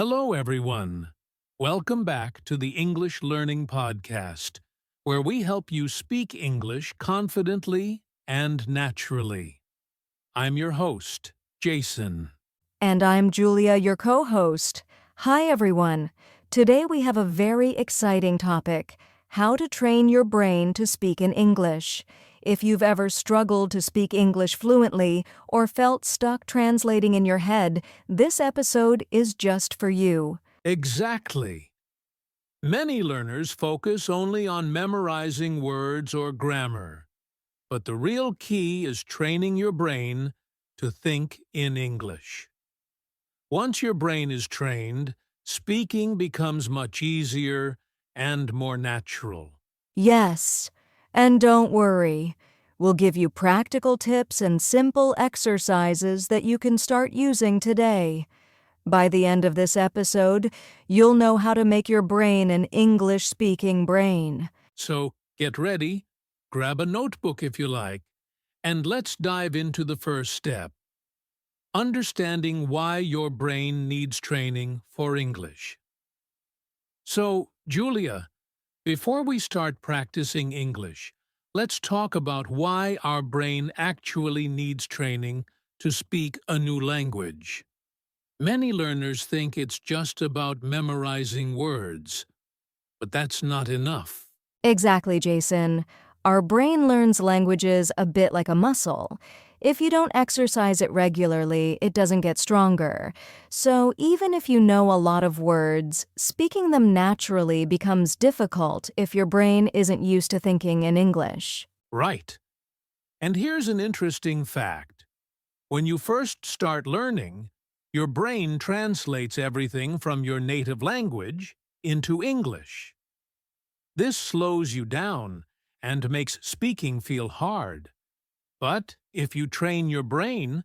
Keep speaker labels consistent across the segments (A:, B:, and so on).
A: Hello, everyone. Welcome back to the English Learning Podcast, where we help you speak English confidently and naturally. I'm your host, Jason.
B: And I'm Julia, your co-host. Hi, everyone. Today we have a very exciting topic: how to train your brain to speak in English. If you've ever struggled to speak English fluently or felt stuck translating in your head, this episode is just for you.
A: Exactly. Many learners focus only on memorizing words or grammar, but the real key is training your brain to think in English. Once your brain is trained, speaking becomes much easier and more natural.
B: Yes, and don't worry. We'll give you practical tips and simple exercises that you can start using today. By the end of this episode, you'll know how to make your brain an English-speaking brain.
A: So get ready, grab a notebook if you like, and let's dive into the first step: understanding why your brain needs training for English. So, Julia, before we start practicing English, let's talk about why our brain actually needs training to speak a new language. Many learners think it's just about memorizing words, but that's not enough.
B: Exactly, Jason. Our brain learns languages a bit like a muscle. If you don't exercise it regularly, it doesn't get stronger. So even if you know a lot of words, speaking them naturally becomes difficult if your brain isn't used to thinking in English.
A: Right. And here's an interesting fact. When you first start learning, your brain translates everything from your native language into English. This slows you down and makes speaking feel hard. But if you train your brain,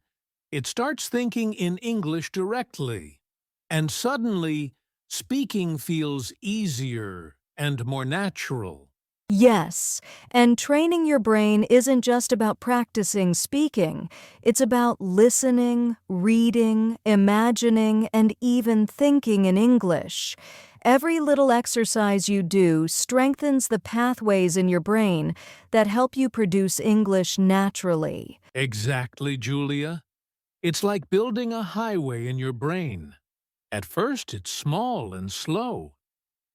A: it starts thinking in English directly. And suddenly, speaking feels easier and more natural.
B: Yes, and training your brain isn't just about practicing speaking. It's about listening, reading, imagining, and even thinking in English. Every little exercise you do strengthens the pathways in your brain that help you produce English naturally.
A: Exactly, Julia. It's like building a highway in your brain. At first, it's small and slow,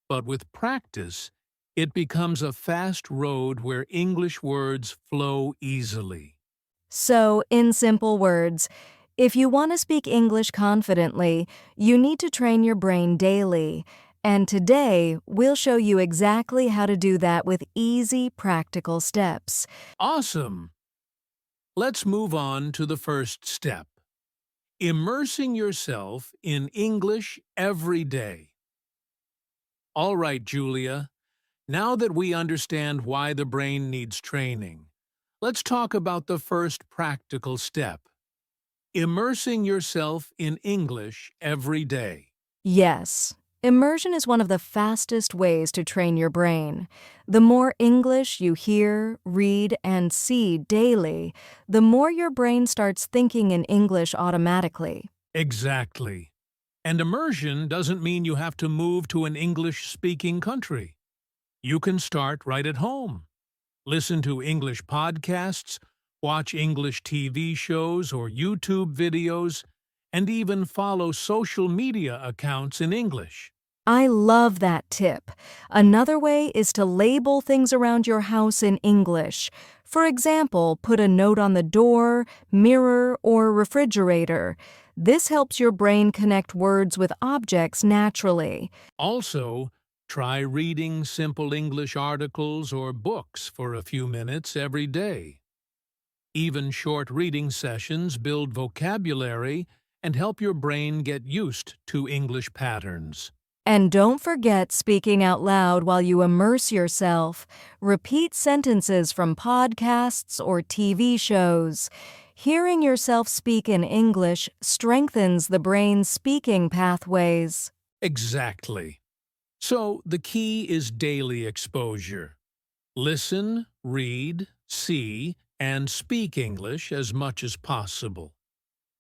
A: but with practice, it becomes a fast road where English words flow easily.
B: So, in simple words, if you want to speak English confidently, you need to train your brain daily. And today, we'll show you exactly how to do that with easy, practical steps.
A: Awesome! Let's move on to the first step: immersing yourself in English every day. All right, Julia, now that we understand why the brain needs training, let's talk about the first practical step: immersing yourself in English every day.
B: Yes, immersion is one of the fastest ways to train your brain. The more English you hear, read, and see daily, the more your brain starts thinking in English automatically.
A: Exactly. And immersion doesn't mean you have to move to an English-speaking country. You can start right at home. Listen to English podcasts, watch English TV shows or YouTube videos, and even follow social media accounts in English.
B: I love that tip. Another way is to label things around your house in English. For example, put a note on the door, mirror, or refrigerator. This helps your brain connect words with objects naturally.
A: Also, try reading simple English articles or books for a few minutes every day. Even short reading sessions build vocabulary and help your brain get used to English patterns.
B: And don't forget speaking out loud while you immerse yourself. Repeat sentences from podcasts or TV shows. Hearing yourself speak in English strengthens the brain's speaking pathways.
A: Exactly. So the key is daily exposure. Listen, read, see, and speak English as much as possible.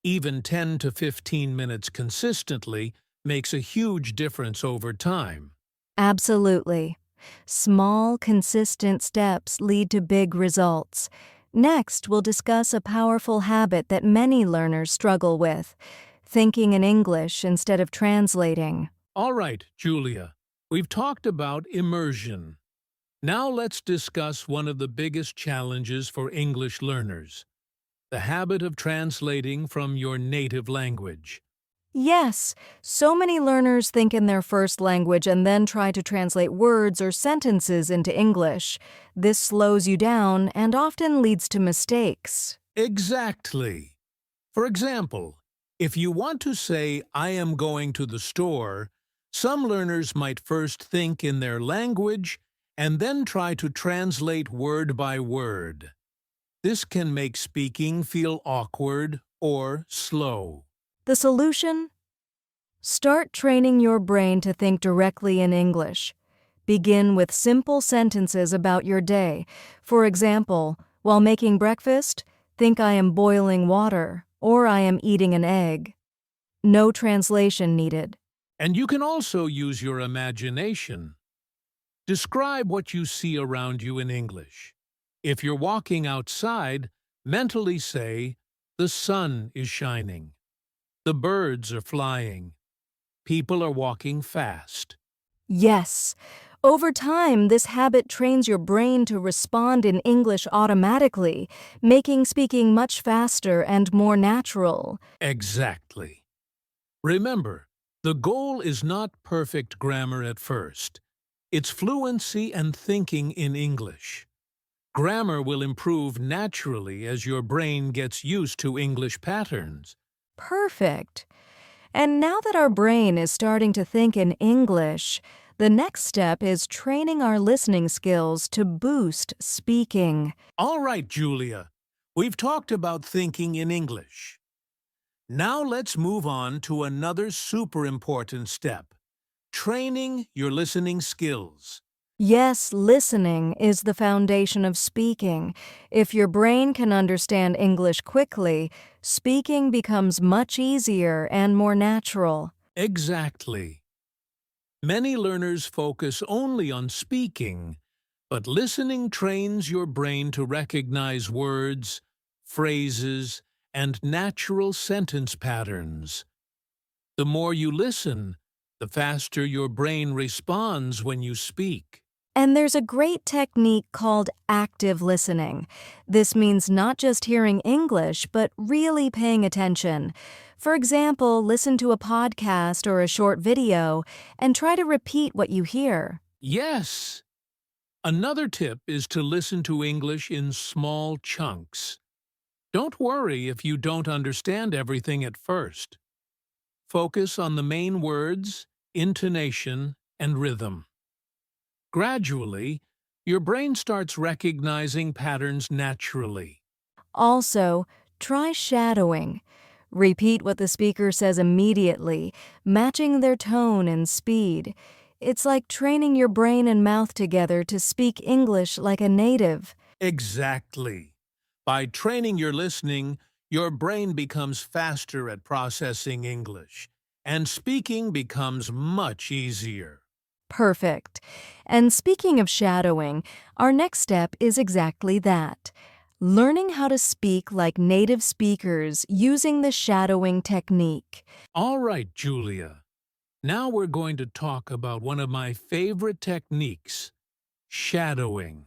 A: Even 10 to 15 minutes consistently makes a huge difference over time.
B: Absolutely. Small, consistent steps lead to big results. Next, we'll discuss a powerful habit that many learners struggle with: thinking in English instead of translating.
A: All right, Julia, we've talked about immersion. Now let's discuss one of the biggest challenges for English learners: the habit of translating from your native language.
B: Yes, so many learners think in their first language and then try to translate words or sentences into English. This slows you down and often leads to mistakes.
A: Exactly. For example, if you want to say, "I am going to the store," some learners might first think in their language and then try to translate word by word. This can make speaking feel awkward or slow.
B: The solution? Start training your brain to think directly in English. Begin with simple sentences about your day. For example, while making breakfast, think I am boiling water or I am eating an egg. No translation needed.
A: And you can also use your imagination. Describe what you see around you in English. If you're walking outside, mentally say, "The sun is shining. The birds are flying. People are walking fast."
B: Yes. Over time, this habit trains your brain to respond in English automatically, making speaking much faster and more natural.
A: Exactly. Remember, the goal is not perfect grammar at first. It's fluency and thinking in English. Grammar will improve naturally as your brain gets used to English patterns.
B: Perfect. And now that our brain is starting to think in English, the next step is training our listening skills to boost speaking.
A: All right, Julia, we've talked about thinking in English. Now let's move on to another super important step: training your listening skills.
B: Yes, listening is the foundation of speaking. If your brain can understand English quickly, speaking becomes much easier and more natural.
A: Exactly. Many learners focus only on speaking, but listening trains your brain to recognize words, phrases, and natural sentence patterns. The more you listen, the faster your brain responds when you speak.
B: And there's a great technique called active listening. This means not just hearing English, but really paying attention. For example, listen to a podcast or a short video and try to repeat what you hear.
A: Yes! Another tip is to listen to English in small chunks. Don't worry if you don't understand everything at first. Focus on the main words, intonation, and rhythm. Gradually, your brain starts recognizing patterns naturally.
B: Also, try shadowing. Repeat what the speaker says immediately, matching their tone and speed. It's like training your brain and mouth together to speak English like a native.
A: Exactly. By training your listening, your brain becomes faster at processing English, and speaking becomes much easier.
B: Perfect. And speaking of shadowing, our next step is exactly that: learning how to speak like native speakers using the shadowing technique.
A: All right, Julia. Now we're going to talk about one of my favorite techniques: shadowing.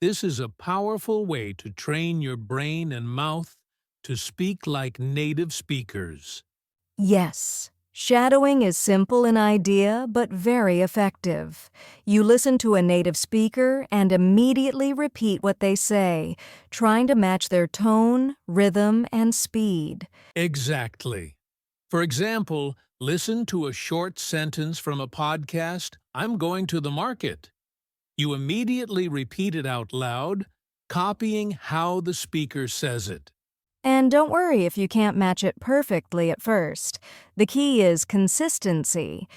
A: This is a powerful way to train your brain and mouth to speak like native speakers.
B: Yes, shadowing is simple in idea but very effective. You listen to a native speaker and immediately repeat what they say, trying to match their tone, rhythm, and speed.
A: Exactly. For example, listen to a short sentence from a podcast, "I'm going to the market." You immediately repeat it out loud, copying how the speaker says it.
B: And don't worry if you can't match it perfectly at first. The key is consistency.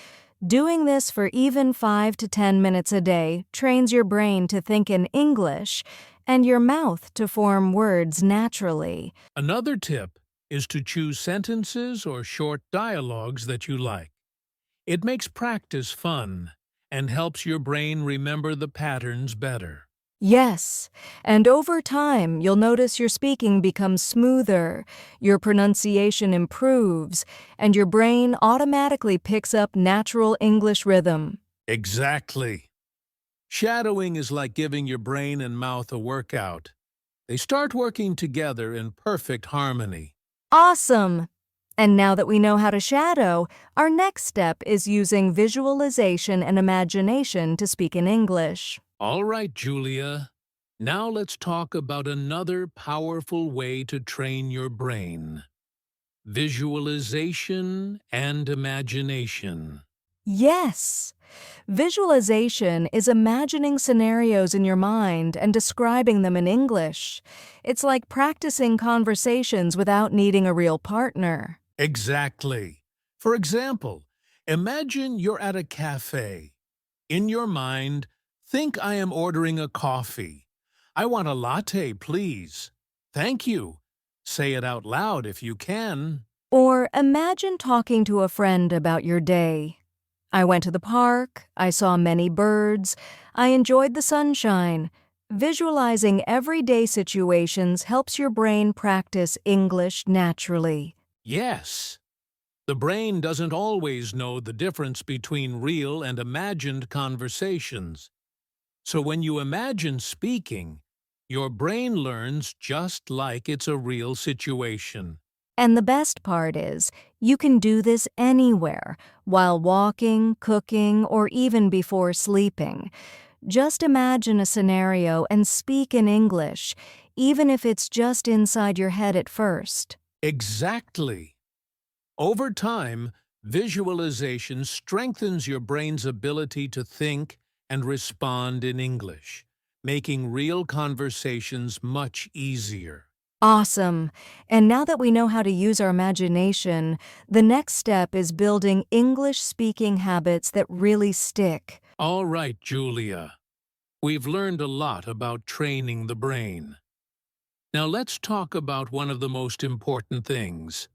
B: Doing this for even 5 to 10 minutes a day trains your brain to think in English and your mouth to form words naturally.
A: Another tip is to choose sentences or short dialogues that you like. It makes practice fun and helps your brain remember the patterns better.
B: Yes, and over time, you'll notice your speaking becomes smoother, your pronunciation improves, and your brain automatically picks up natural English rhythm.
A: Exactly. Shadowing is like giving your brain and mouth a workout. They start working together in perfect harmony.
B: Awesome! And now that we know how to shadow, our next step is using visualization and imagination to speak in English.
A: All right, Julia. Now let's talk about another powerful way to train your brain. Visualization and imagination.
B: Yes! Visualization is imagining scenarios in your mind and describing them in English. It's like practicing conversations without needing a real partner.
A: Exactly. For example, imagine you're at a cafe. In your mind, think I am ordering a coffee. I want a latte, please. Thank you. Say it out loud if you can.
B: Or imagine talking to a friend about your day. I went to the park, I saw many birds, I enjoyed the sunshine. Visualizing everyday situations helps your brain practice English naturally.
A: Yes. The brain doesn't always know the difference between real and imagined conversations. So when you imagine speaking, your brain learns just like it's a real situation.
B: And the best part is, you can do this anywhere, while walking, cooking, or even before sleeping. Just imagine a scenario and speak in English, even if it's just inside your head at first.
A: Exactly. Over time, visualization strengthens your brain's ability to think and respond in English, making real conversations much easier.
B: Awesome! And now that we know how to use our imagination, the next step is building English-speaking habits that really stick.
A: All right, Julia. We've learned a lot about training the brain. Now let's talk about one of the most important things: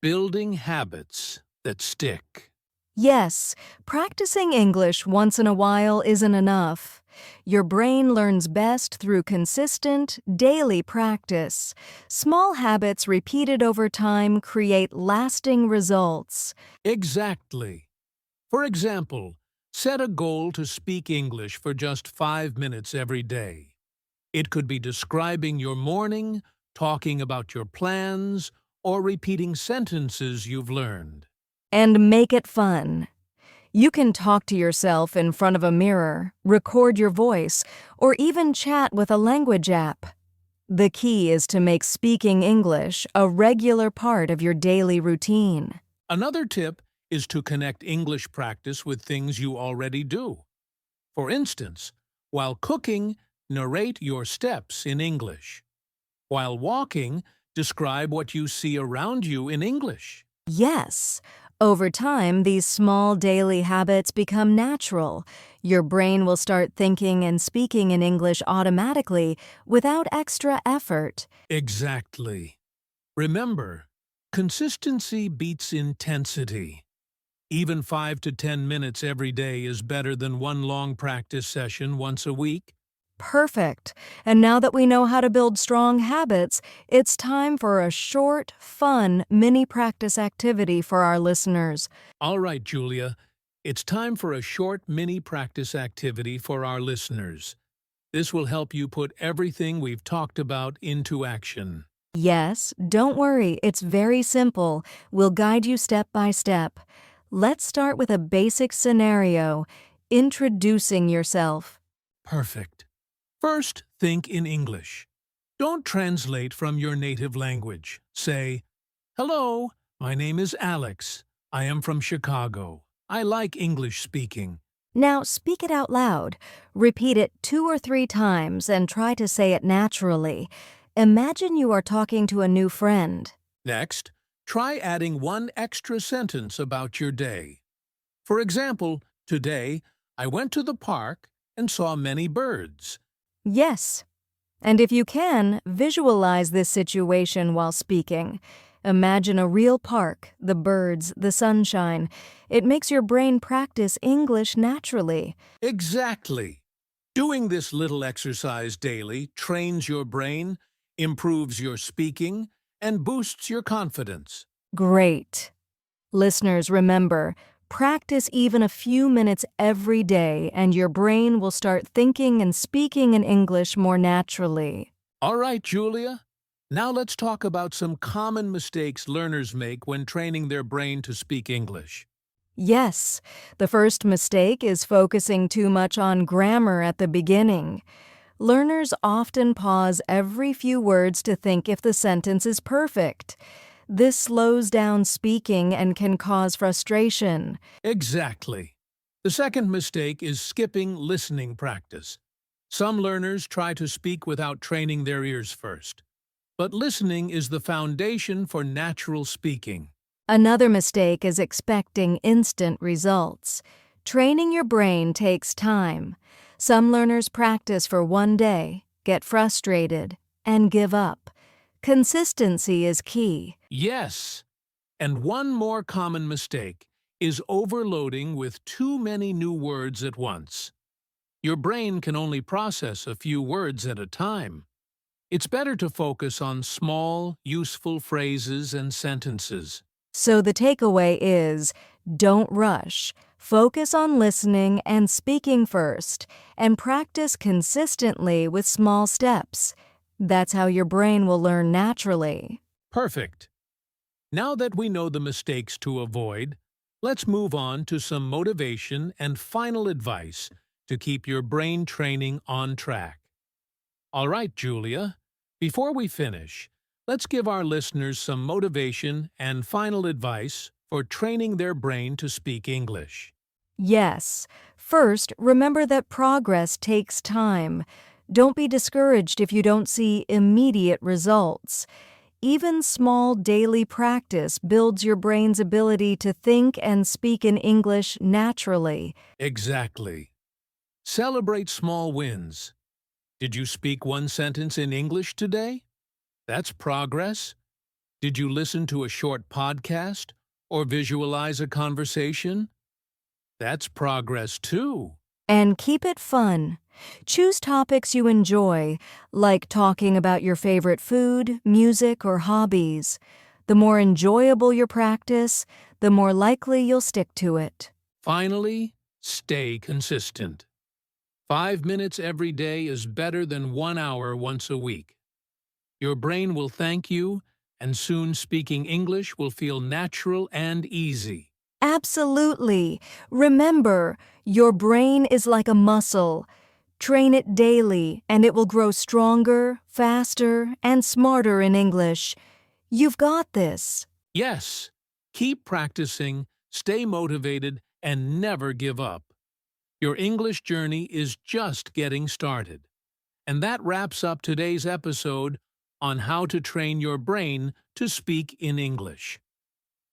A: building habits that stick.
B: Yes, practicing English once in a while isn't enough. Your brain learns best through consistent, daily practice. Small habits repeated over time create lasting results.
A: Exactly. For example, set a goal to speak English for just 5 minutes every day. It could be describing your morning, talking about your plans, or repeating sentences you've learned.
B: And make it fun. You can talk to yourself in front of a mirror, record your voice, or even chat with a language app. The key is to make speaking English a regular part of your daily routine.
A: Another tip is to connect English practice with things you already do. For instance, while cooking, narrate your steps in English. While walking, describe what you see around you in English.
B: Yes. Over time, these small daily habits become natural. Your brain will start thinking and speaking in English automatically without extra effort.
A: Exactly. Remember, consistency beats intensity. Even 5 to 10 minutes every day is better than one long practice session once a week.
B: Perfect. And now that we know how to build strong habits, it's time for a short, fun mini practice activity for our listeners.
A: All right, Julia, it's time for a short mini practice activity for our listeners. This will help you put everything we've talked about into action.
B: Yes, don't worry, it's very simple. We'll guide you step by step. Let's start with a basic scenario, introducing yourself.
A: Perfect. First, think in English. Don't translate from your native language. Say, "Hello, my name is Alex. I am from Chicago. I like English speaking."
B: Now speak it out loud. Repeat it 2 or 3 times and try to say it naturally. Imagine you are talking to a new friend.
A: Next, try adding one extra sentence about your day. For example, today, I went to the park and saw many birds.
B: Yes. And if you can, visualize this situation while speaking. Imagine a real park, the birds, the sunshine. It makes your brain practice English naturally.
A: Exactly. Doing this little exercise daily trains your brain, improves your speaking, and boosts your confidence.
B: Great. Listeners, remember, practice even a few minutes every day and your brain will start thinking and speaking in English more naturally.
A: All right, Julia. Now let's talk about some common mistakes learners make when training their brain to speak English.
B: Yes, the first mistake is focusing too much on grammar at the beginning. Learners often pause every few words to think if the sentence is perfect. This slows down speaking and can cause frustration.
A: Exactly. The second mistake is skipping listening practice. Some learners try to speak without training their ears first. But listening is the foundation for natural speaking.
B: Another mistake is expecting instant results. Training your brain takes time. Some learners practice for one day, get frustrated, and give up. Consistency is key.
A: Yes. And one more common mistake is overloading with too many new words at once. Your brain can only process a few words at a time. It's better to focus on small, useful phrases and sentences.
B: So the takeaway is, don't rush. Focus on listening and speaking first, and practice consistently with small steps. That's how your brain will learn naturally.
A: Perfect. Now that we know the mistakes to avoid, let's move on to some motivation and final advice to keep your brain training on track. All right, Julia, before we finish, let's give our listeners some motivation and final advice for training their brain to speak English.
B: Yes. First, remember that progress takes time. Don't be discouraged if you don't see immediate results. Even small daily practice builds your brain's ability to think and speak in English naturally.
A: Exactly. Celebrate small wins. Did you speak one sentence in English today? That's progress. Did you listen to a short podcast or visualize a conversation? That's progress too.
B: And keep it fun. Choose topics you enjoy, like talking about your favorite food, music, or hobbies. The more enjoyable your practice, the more likely you'll stick to it.
A: Finally, stay consistent. 5 minutes every day is better than 1 hour once a week. Your brain will thank you, and soon speaking English will feel natural and easy.
B: Absolutely. Remember, your brain is like a muscle. Train it daily, and it will grow stronger, faster, and smarter in English. You've got this.
A: Yes, keep practicing, stay motivated, and never give up. Your English journey is just getting started. And that wraps up today's episode on how to train your brain to speak in English.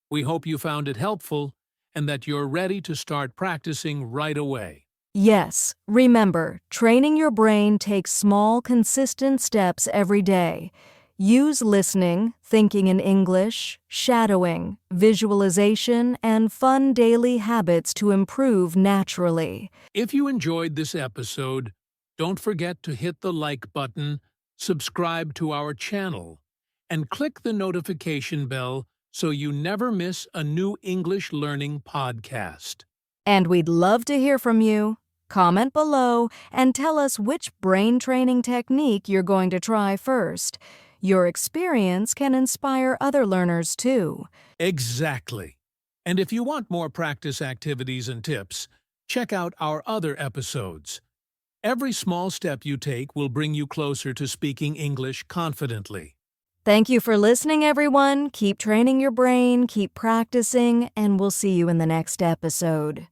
A: We hope you found it helpful and that you're ready to start practicing right away.
B: Yes, remember, training your brain takes small, consistent steps every day. Use listening, thinking in English, shadowing, visualization, and fun daily habits to improve naturally.
A: If you enjoyed this episode, don't forget to hit the like button, subscribe to our channel, and click the notification bell so you never miss a new English learning podcast.
B: And we'd love to hear from you. Comment below and tell us which brain training technique you're going to try first. Your experience can inspire other learners too.
A: Exactly. And if you want more practice activities and tips, check out our other episodes. Every small step you take will bring you closer to speaking English confidently.
B: Thank you for listening, everyone. Keep training your brain, keep practicing, and we'll see you in the next episode.